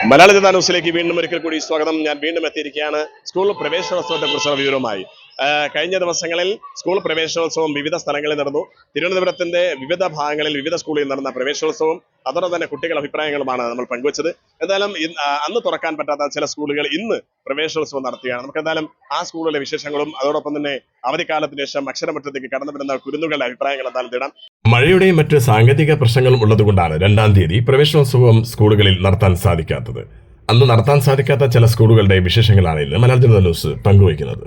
മലയാള ജനതാ ന്യൂസിലേക്ക് വീണ്ടും ഒരിക്കൽ കൂടി സ്വാഗതം. ഞാൻ വീണ്ടും എത്തിയിരിക്കുകയാണ് സ്കൂൾ പ്രവേശനോത്സവത്തെ കുറിച്ചുള്ള വിവരവുമായി. കഴിഞ്ഞ ദിവസങ്ങളിൽ സ്കൂൾ പ്രവേശനോത്സവം വിവിധ സ്ഥലങ്ങളിൽ നടന്നു. തിരുവനന്തപുരത്തിന്റെ വിവിധ ഭാഗങ്ങളിൽ വിവിധ സ്കൂളിൽ നടന്ന പ്രവേശനോത്സവം അതോടൊപ്പം തന്നെ കുട്ടികളുടെ അഭിപ്രായങ്ങളുമാണ് നമ്മൾ പങ്കുവച്ചത്. എന്തായാലും അന്ന് തുറക്കാൻ പറ്റാത്ത ചില സ്കൂളുകൾ ഇന്ന് പ്രവേശനോത്സവം നടത്തുകയാണ്. നമുക്ക് എന്തായാലും ആ സ്കൂളിലെ വിശേഷങ്ങളും അതോടൊപ്പം തന്നെ അവധിക്കാലത്തിന് ശേഷം അക്ഷരമുറ്റത്തേക്ക് കടന്നു വരുന്ന കുരുന്നുകളുടെ അഭിപ്രായങ്ങൾ എന്തായാലും തേടാം. മഴയുടെയും മറ്റ് സാങ്കേതിക പ്രശ്നങ്ങളും ഉള്ളതുകൊണ്ടാണ് 2-ാം തീയതി പ്രവേശനോത്സവം സ്കൂളുകളിൽ നടത്താൻ സാധിക്കാത്തത്. അന്ന് നടത്താൻ സാധിക്കാത്ത ചില സ്കൂളുകളുടെ വിശേഷങ്ങളാണ് ഇന്ന് മലയാള ജനതാ ന്യൂസ് പങ്കുവയ്ക്കുന്നത്.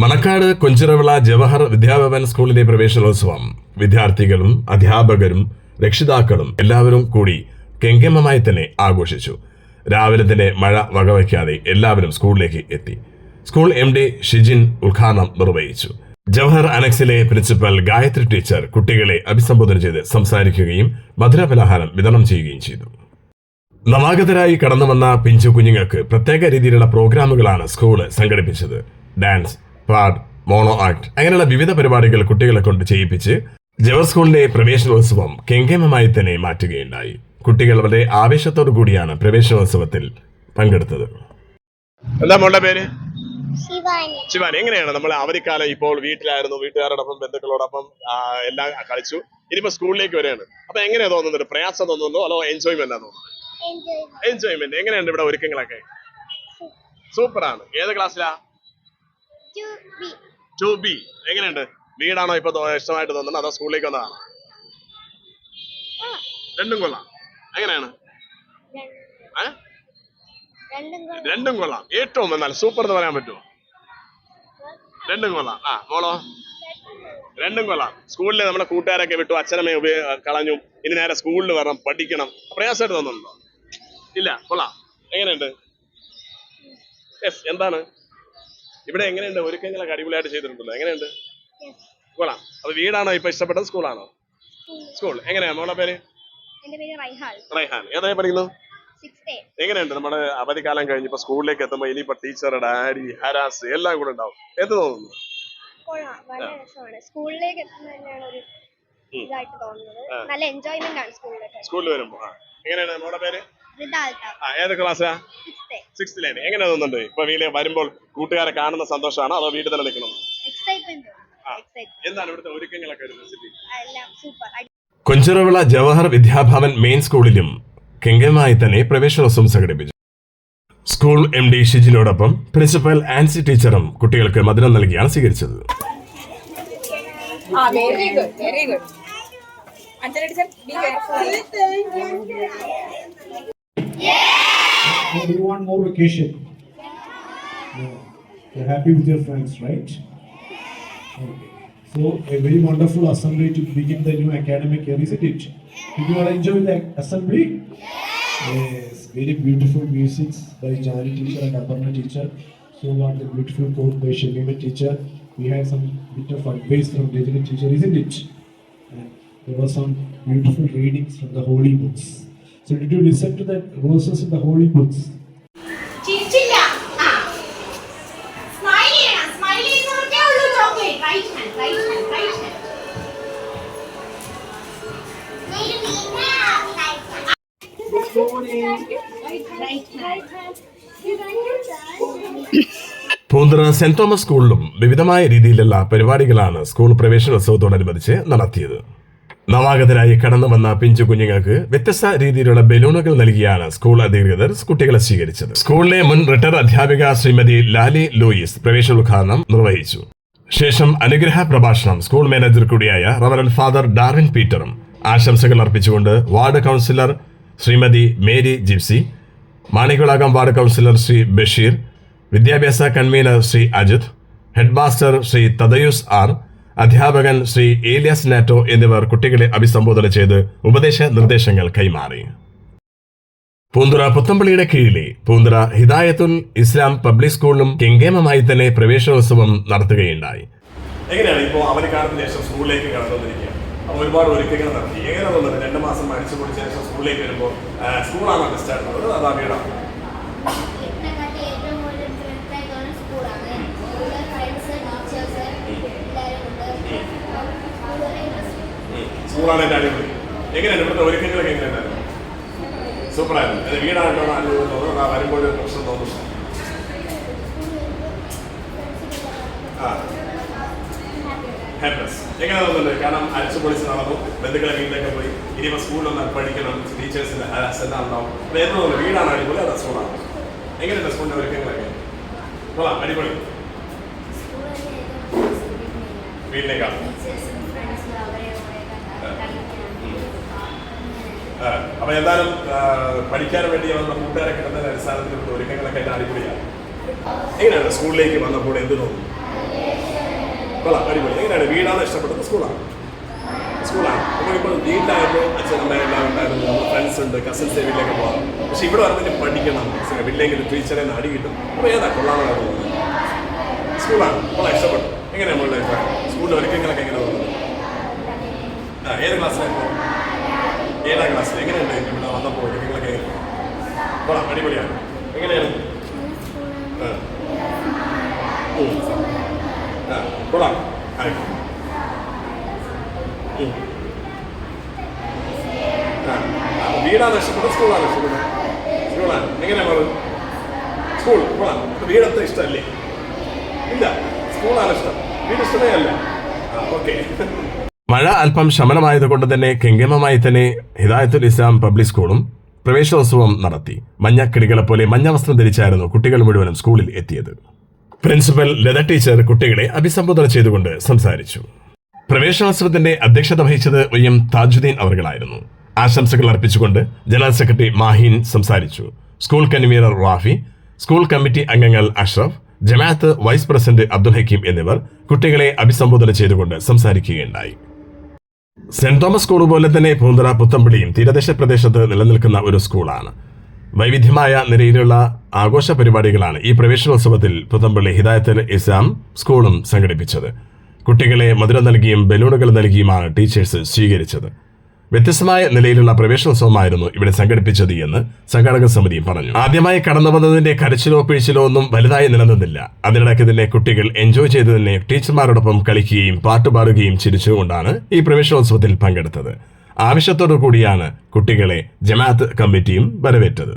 മണക്കാട് കൊഞ്ചിറവിള ജവഹർ വിദ്യാഭവൻ സ്കൂളിലെ പ്രവേശനോത്സവം വിദ്യാർത്ഥികളും അധ്യാപകരും രക്ഷിതാക്കളും എല്ലാവരും കൂടി കെങ്കേമമായി തന്നെ ആഘോഷിച്ചു. രാവിലെ തന്നെ മഴ വകവയ്ക്കാതെ എല്ലാവരും സ്കൂളിലേക്ക് എത്തി. സ്കൂൾ MD ഷിജിൻ ഉദ്ഘാടനം നിർവഹിച്ചു. ജവഹർ അനക്സിലെ പ്രിൻസിപ്പൽ ഗായത്രി ടീച്ചർ കുട്ടികളെ അഭിസംബോധന ചെയ്ത് സംസാരിക്കുകയും മധുരപലഹാരം വിതരണം ചെയ്യുകയും ചെയ്തു. നവാഗതരായി കടന്നുവന്ന പിഞ്ചു കുഞ്ഞുങ്ങൾക്ക് പ്രത്യേക രീതിയിലുള്ള പ്രോഗ്രാമുകളാണ് സ്കൂള് സംഘടിപ്പിച്ചത്. ഡാൻസ്, പാട്ട്, മോണോ ആക്ട് അങ്ങനെയുള്ള വിവിധ പരിപാടികൾ കുട്ടികളെ കൊണ്ട് ചെയ്യിപ്പിച്ച് ജവഹർ സ്കൂളിന്റെ പ്രവേശനോത്സവം കെങ്കേമമായി തന്നെ മാറ്റുകയുണ്ടായി. കുട്ടികൾ വളരെ ആവേശത്തോടു കൂടിയാണ് പ്രവേശനോത്സവത്തിൽ പങ്കെടുത്തത്. എന്താ മോളുടെ പേര്? ശിവാനി. എങ്ങനെയാണ് നമ്മൾ അവധിക്കാലം ഇപ്പോൾ വീട്ടിലായിരുന്നു, വീട്ടുകാരോടൊപ്പം ബന്ധുക്കളോടൊപ്പം എല്ലാം കളിച്ചു, ഇനിയിപ്പോ സ്കൂളിലേക്ക് വരികയാണ്. അപ്പൊ എങ്ങനെയാ തോന്നുന്നത്? പ്രയാസം തോന്നുന്നുണ്ടോ അതോ എൻജോയ്മെന്റ് ആണോ? എൻജോയ്മെന്റ്. എങ്ങനെയുണ്ട് ഇവിടെ ഒരുക്കങ്ങളൊക്കെ? സൂപ്പറാണ്. ഏത് ക്ലാസ്സിലാ? 2B. എങ്ങനെയുണ്ട്? വീടാണോ ഇപ്പൊ ഇഷ്ടമായിട്ട് തോന്നുന്നത് അതോ സ്കൂളിലേക്ക് വന്നതാണോ? രണ്ടും കൊള്ളാം. എങ്ങനെയാണ്? രണ്ടും കൊള്ളാം. ഏറ്റവും എന്നാൽ സൂപ്പർ എന്ന് പറയാൻ പറ്റുമോ? രണ്ടും കൊള്ളാം. മോളോ? രണ്ടും കൊള്ളാം. സ്കൂളിൽ നമ്മുടെ കൂട്ടുകാരൊക്കെ വിട്ടു, അച്ഛനമ്മയെ കളഞ്ഞു, ഇനി നേരെ സ്കൂളിൽ വരണം, പഠിക്കണം. പ്രയാസമായിട്ട് തോന്നുന്നുണ്ടോ? ഇല്ല, കൊള്ളാം. എങ്ങനെയുണ്ട്? യെസ്. എന്താണ് ഇവിടെ എങ്ങനെയുണ്ട്? ഒരുക്കങ്ങളൊക്കെ അടിപൊളിയായിട്ട് ചെയ്തിട്ടുണ്ടല്ലോ. എങ്ങനെയുണ്ട്? കൊള്ളാം. അപ്പൊ വീടാണോ ഇപ്പൊ ഇഷ്ടപ്പെട്ടത് സ്കൂളാണോ? സ്കൂൾ. എങ്ങനെയാ മോളുടെ പേര്? റൈഹാൻ. ഏതായി പഠിക്കുന്നു? എങ്ങനെയുണ്ട് നമ്മുടെ അവധിക്കാലം കഴിഞ്ഞിപ്പോ സ്കൂളിലേക്ക് എത്തുമ്പോ ഇനിയിപ്പോ ടീച്ചറുടെ അടി ഹരാസ് എല്ലാം കൂടെ ഉണ്ടാവും. എന്ത് തോന്നുന്നു? സ്കൂളിലേക്ക് നല്ല എൻജോയ്മെന്റ് ആണ് സ്കൂളിൽ വരുമ്പോ. എങ്ങനെയാണ് നമ്മുടെ പേര്? ഏത് ക്ലാസ്സാ? 6th ലാണ്. എങ്ങനെ തോന്നുന്നുണ്ട് ഇപ്പൊ വീട്ടിൽ വരുമ്പോൾ? കൂട്ടുകാരെ കാണുന്ന സന്തോഷമാണോ അതോ വീട്ടിൽ തന്നെ നിൽക്കണം? എന്താണ് ഇവിടുത്തെ ഒരുക്കങ്ങളൊക്കെ? കൊഞ്ചിറവിള ജവഹർ വിദ്യാഭവൻ മെയിൻ സ്കൂളിലും കെങ്കേമമായി തന്നെ പ്രവേശനോത്സവം സംഘടിപ്പിച്ചു. സ്കൂൾ MD ഷിജിനോടൊപ്പം പ്രിൻസിപ്പൽ ആൻസി ടീച്ചറും കുട്ടികൾക്ക് മധുരം നൽകിയാണ് സ്വീകരിച്ചത്. So a very wonderful assembly to begin the new academic year, isn't it? Did you all enjoy the assembly? Yes, very beautiful music by Jani teacher and Aparna teacher. So what the beautiful quote by Shamima teacher. We had some bit of advice from Rajani teacher, isn't it? And there were some beautiful readings from the holy books. So did you listen to the verses in the holy books? Poonthura saint Thomas സ്കൂളിലും വിവിധമായ രീതിയിലുള്ള പരിപാടികളാണ് school പ്രവേശനോത്സവത്തോടനുബന്ധിച്ച് നടത്തിയത്. നവാഗതരായി കടന്നു വന്ന പിഞ്ചു കുഞ്ഞുങ്ങൾക്ക് വ്യത്യസ്ത രീതിയിലുള്ള ബലൂണുകൾ നൽകിയാണ് സ്കൂൾ അധികൃതർ കുട്ടികളെ സ്വീകരിച്ചത്. സ്കൂളിലെ മുൻ റിട്ടയർഡ് അധ്യാപിക ശ്രീമതി ലാലി ലൂയിസ് പ്രവേശനോദ്ഘാടനം നിർവഹിച്ചു. ശേഷം അനുഗ്രഹ പ്രഭാഷണം സ്കൂൾ മാനേജർ കൂടിയായ റവറന്റ് ഫാദർ ഡാർവിൻ പീറ്ററും ആശംസകൾ അർപ്പിച്ചുകൊണ്ട് ward councillor Shrimati Mary Gypsy, Manikkulakam ward councillor Shri Basheer, വിദ്യാഭ്യാസ convener Shri Ajith, head master Shri Thaddeus R, അധ്യാപകൻ ശ്രീ ഏലിയാസ് നാറ്റോ എന്നിവർ കുട്ടികളെ അഭിസംബോധന ചെയ്ത് ഉപദേശ നിർദ്ദേശങ്ങൾ കൈമാറി. പൂന്തുറ പുത്തമ്പള്ളിയുടെ കീഴിലെ പൂന്തുറ ഹിദായത്തുൽ ഇസ്ലാം പബ്ലിക് സ്കൂളിലും കെങ്കേമമായി തന്നെ പ്രവേശനോത്സവം നടത്തുകയുണ്ടായി. എങ്ങനെയാണ് ഇപ്പോൾ അവധിക്കാലത്തിന് ശേഷം സ്കൂളിലേക്ക് കടന്നുവന്നിരിക്കുക? ഒരുപാട് ഒരുക്കങ്ങൾ നടത്തി. എങ്ങനെ തോന്നുന്നത് 2 മാസം അടിച്ചു പൊടിച്ച ശേഷം സ്കൂളിലേക്ക് വരുമ്പോൾ? സ്കൂളാണോ ബെസ്റ്റ് ആയിട്ടുള്ളത് അതാ വീടാണോ? സ്കൂളാണ് എൻ്റെ അടിപൊളി. എങ്ങനെയാണ് ഇവിടുത്തെ ഒരുക്കങ്ങളൊക്കെ എങ്ങനെയുണ്ടായിരുന്നു? സൂപ്പറായിരുന്നു. അത് വീടായിട്ടോ അനുഭവം തോന്നുന്നു, വരുമ്പോൾ ഒരു പ്രശ്നം തോന്നുന്നു. ഹാപ്പിനെസ് എങ്ങനെ തോന്നുന്നുണ്ട്? കാരണം അടിച്ചു പൊളിച്ച് നടന്നു, ബന്ധുക്കളെ വീട്ടിലൊക്കെ പോയി, ഇനിയിപ്പോൾ സ്കൂളിലൊന്ന് പഠിക്കണം, ടീച്ചേഴ്സിൻ്റെ എല്ലാം ഉണ്ടാവും. അപ്പോൾ എന്ന് തോന്നുന്നു വീടാണ് അടിപൊളി, അത് സ്കൂളാണ്. എങ്ങനെയുണ്ട് സ്കൂളിൻ്റെ ഒരുക്കങ്ങളൊക്കെ? കൊള്ളാം, അടിപൊളി. വീട്ടിലേക്കാണ്. അപ്പൊ എന്തായാലും പഠിക്കാൻ വേണ്ടി വന്ന കൂട്ടുകാരെ കിട്ടുന്ന അടിസ്ഥാനത്തിൽ ഒരുക്കങ്ങളൊക്കെ ആയിട്ട് അടിപൊളിയാണ്. എങ്ങനെയാണ് സ്കൂളിലേക്ക് വന്നപ്പോൾ എന്ത് തോന്നുന്നു? കൊള്ളാം, അടിപൊളി. എങ്ങനെയാണ് വീടാണ് ഇഷ്ടപ്പെട്ടത്? സ്കൂളാണ്. നമുക്കിപ്പോൾ വീട്ടിലായപ്പോൾ അച്ഛനമ്മ എല്ലാം ഉണ്ടായിരുന്നു, ഫ്രണ്ട്സ് ഉണ്ട്, കസിൻസ് വീട്ടിലേക്ക് പോകാം. പക്ഷെ ഇവിടെ വരുമ്പോൾ പഠിക്കണം, വീട്ടിലേക്ക് ടീച്ചറെ നിന്ന് അടി കിട്ടും. അപ്പോൾ ഏതാ കൊള്ളാമെന്ന് തോന്നുന്നത്? സ്കൂളാണ്. കൊള്ളാം, ഇഷ്ടപ്പെട്ടു. എങ്ങനെയാണ് നമ്മളുടെ സ്കൂളിലെ ഒരുക്കങ്ങളൊക്കെ എങ്ങനെ തോന്നുന്നത്? ഏത് ക്ലാസ്സിലായിരുന്നു? 7ാം ക്ലാസ്സിൽ. എങ്ങനെയുണ്ട് ഇവിടെ വന്നപ്പോൾ ഒരുക്കങ്ങളൊക്കെ? കൊള്ളാം, അടിപൊളിയാണ്. എങ്ങനെയാണ്? കൊള്ളാം. വീടാണ് ഇഷ്ടപ്പെട്ടത്? സ്കൂളാണ് ഇഷ്ടപ്പെട്ടത്? സ്കൂളാണ്. എങ്ങനെയാണ് പറഞ്ഞത്? സ്കൂൾ കൊള്ളാം. വീടത്തെ ഇഷ്ടമല്ലേ? ഇല്ല, സ്കൂളാണ് ഇഷ്ടം, വീട് ഇഷ്ടമേ അല്ല. ഓക്കെ. മഴ അല്പം ശമനമായതുകൊണ്ട് തന്നെ കെങ്കേമമായി തന്നെ ഹിദായത്തുൽ ഇസ്ലാം പബ്ലിക് സ്കൂളും പ്രവേശനോത്സവം നടത്തി. മഞ്ഞക്കിടികളെ പോലെ മഞ്ഞ വസ്ത്രം ധരിച്ചായിരുന്നു കുട്ടികൾ മുഴുവനും സ്കൂളിൽ എത്തിയത്. പ്രിൻസിപ്പൽ ലത ടീച്ചർ കുട്ടികളെ അഭിസംബോധന ചെയ്തുകൊണ്ട് സംസാരിച്ചു. പ്രവേശനോത്സവത്തിന്റെ അധ്യക്ഷത വഹിച്ചത് വൈഎം താജുദ്ദീൻ അവർകളായിരുന്നു. ആശംസകൾ അർപ്പിച്ചുകൊണ്ട് ജനറൽ സെക്രട്ടറി മാഹീൻ സംസാരിച്ചു. School convener Rafi, school committee അംഗങ്ങൾ അഷ്റഫ്, ജമാഅത്ത് വൈസ് പ്രസിഡന്റ് അബ്ദുൽ ഹക്കീം എന്നിവർ കുട്ടികളെ അഭിസംബോധന ചെയ്തുകൊണ്ട് സംസാരിക്കുകയുണ്ടായി. സെന്റ് തോമസ് സ്കൂൾ പോലെ തന്നെ പൂന്തറ പുത്തമ്പള്ളിയും തീരദേശ പ്രദേശത്ത് നിലനിൽക്കുന്ന ഒരു സ്കൂളാണ്. വൈവിധ്യമായ നിരയിലുള്ള ആഘോഷ പരിപാടികളാണ് ഈ പ്രവേശനോത്സവത്തിൽ പുത്തമ്പള്ളി ഹിദായത്തുൽ ഇസ്ലാം സ്കൂളും സംഘടിപ്പിച്ചത്. കുട്ടികളെ മധുരം നൽകിയും ബലൂണുകൾ നൽകിയുമാണ് ടീച്ചേഴ്സ് സ്വീകരിച്ചത്. വ്യത്യസ്തമായ നിലയിലുള്ള പ്രവേശനോത്സവമായിരുന്നു ഇവിടെ സംഘടിപ്പിച്ചത് എന്ന് സംഘാടക സമിതി പറഞ്ഞു. ആദ്യമായി കടന്നു വന്നതിന്റെ കരച്ചിലോ പിഴിച്ചിലോ ഒന്നും വലുതായി നിലനിന്നില്ല. അതിനിടയ്ക്ക് തന്നെ കുട്ടികൾ എൻജോയ് ചെയ്ത് തന്നെ ടീച്ചർമാരോടൊപ്പം കളിക്കുകയും പാട്ടുപാടുകയും ചിരിച്ചുകൊണ്ടാണ് ഈ പ്രവേശനോത്സവത്തിൽ പങ്കെടുത്തത്. ആവശ്യത്തോടു കൂടിയാണ് കുട്ടികളെ ജമാഅത്ത് കമ്മിറ്റിയും വരവേറ്റത്.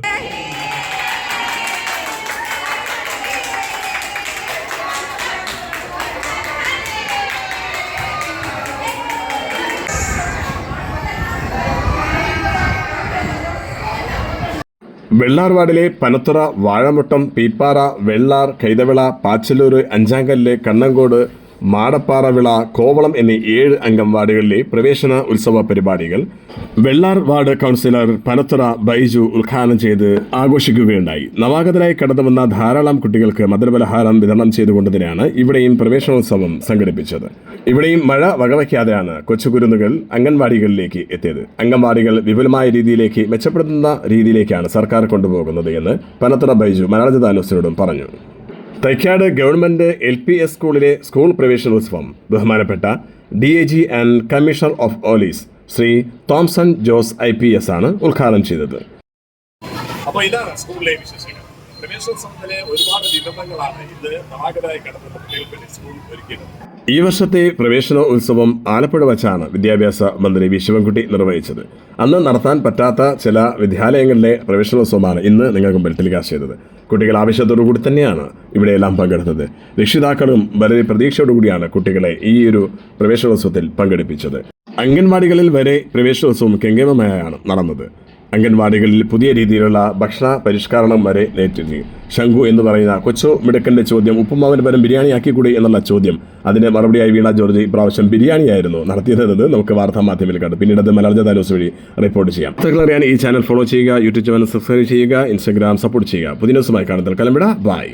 വെള്ളാർ വാർഡിലെ പനത്തുറ, വാഴമുട്ടം, പീപ്പാറ, വെള്ളാർ, കൈതവിള, പാച്ചലൂർ, അഞ്ചാങ്കല്ല്, കണ്ണങ്കോട്, മാടപ്പാറവിള, കോവളം എന്നീ 7 അംഗം വാർഡുകളിലെ പ്രവേശന ഉത്സവ പരിപാടികൾ വെള്ളാർ വാർഡ് കൗൺസിലർ പനത്തുറ ബൈജു ഉദ്ഘാടനം ചെയ്ത് ആഘോഷിക്കുകയുണ്ടായി. നവാഗതരായി കടന്നുവന്ന ധാരാളം കുട്ടികൾക്ക് മധുരപലഹാരം വിതരണം ചെയ്തുകൊണ്ടതിനാണ് ഇവിടെയും പ്രവേശനോത്സവം സംഘടിപ്പിച്ചത്. ഇവിടെയും മഴ വകവയ്ക്കാതെയാണ് കൊച്ചുകുരുന്നുകൾ അംഗൻവാടികളിലേക്ക് എത്തിയത്. അംഗൻവാടികൾ വിപുലമായ രീതിയിലേക്ക് മെച്ചപ്പെടുത്തുന്ന രീതിയിലേക്കാണ് സർക്കാർ കൊണ്ടുപോകുന്നത് എന്ന് പനത്തുറ ബൈജു മലയാള ന്യൂസിനോടും പറഞ്ഞു. തൈക്കാട് ഗവൺമെന്റ് LPS സ്കൂളിലെ സ്കൂൾ പ്രവേശനോത്സവം ബഹുമാനപ്പെട്ട DAG and commissioner of police Shri Thomson Jose IPS ആണ് ഉദ്ഘാടനം ചെയ്തത്. അപ്പോൾ ഇതാണ് സ്കൂളിലെ വിശേഷങ്ങൾ. പ്രവേശനോത്സവത്തിലെ ഒരുപാട് വിഭവങ്ങളാണ് ഇത് നവാഗതരായി കടന്ന കുട്ടികൾക്ക് സ്കൂൾ ഒരുക്കിയത്. ഈ വർഷത്തെ പ്രവേശനോത്സവം ആലപ്പുഴ വച്ചാണ് വിദ്യാഭ്യാസ മന്ത്രി വി ശിവൻകുട്ടി നിർവഹിച്ചത്. അന്ന് നടത്താൻ പറ്റാത്ത ചില വിദ്യാലയങ്ങളിലെ പ്രവേശനോത്സവമാണ് ഇന്ന് നിങ്ങൾക്ക് മുമ്പിൽ ടെലികാസ്റ്റ് ചെയ്തത്. കുട്ടികൾ ആവശ്യത്തോടു കൂടി തന്നെയാണ് ഇവിടെയെല്ലാം പങ്കെടുത്തത്. രക്ഷിതാക്കളും വളരെ പ്രതീക്ഷയോടുകൂടിയാണ് കുട്ടികളെ ഈ ഒരു പ്രവേശനോത്സവത്തിൽ പങ്കെടുപ്പിച്ചത്. അംഗൻവാടികളിൽ വരെ പ്രവേശനോത്സവം കെങ്കേമമായാണ് നടന്നത്. അംഗൻവാടികളിൽ പുതിയ രീതിയിലുള്ള ഭക്ഷണ പരിഷ്കരണം വരെ നേരിട്ടിരുന്നു. ശംഖു എന്ന് പറയുന്ന കൊച്ചു മിടുക്കന്റെ ചോദ്യം ഉപ്പുമാവിന് പകരം ബിരിയാണി ആക്കിക്കൂടി എന്നുള്ള ചോദ്യം, അതിന് മറുപടിയായി വീണ ജോർജ് ഇപ്രാവശ്യം ബിരിയാണിയായിരുന്നു നടത്തിയതെന്നത് നമുക്ക് വാർത്താ മാധ്യമത്തിൽ കണ്ടു. പിന്നീട് അത് മലയാള ന്യൂസ് വഴി റിപ്പോർട്ട് ചെയ്യാം. അറിയാൻ ഈ ചാനൽ ഫോളോ ചെയ്യുക, യൂട്യൂബ് ചാനൽ സബ്സ്ക്രൈബ് ചെയ്യുക, ഇൻസ്റ്റാഗ്രാം സപ്പോർട്ട് ചെയ്യുക. പുതിയ ന്യൂസുമായി കാണുന്നത് കലമ്പിട. ബൈ.